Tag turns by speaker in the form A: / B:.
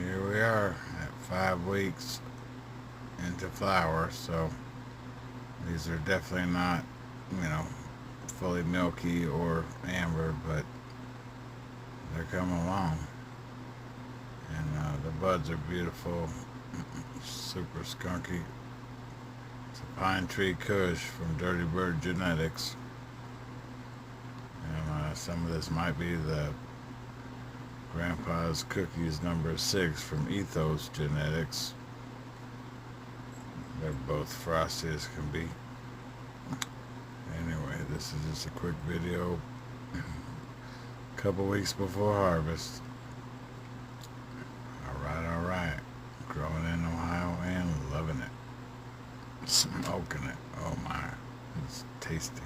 A: Here we are at 5 weeks into flower, so these are definitely not, you know, fully milky or amber, but they're coming along. And the buds are beautiful, super skunky. It's a pine tree Kush from Dirty Bird Genetics. And some of this might be the Grandpa's Cookies number 6 from Ethos Genetics. They're both frosty as can be. Anyway, this is just a quick video. A couple weeks before harvest. Alright. Growing in Ohio and loving it. Smoking it. Oh my. It's tasty.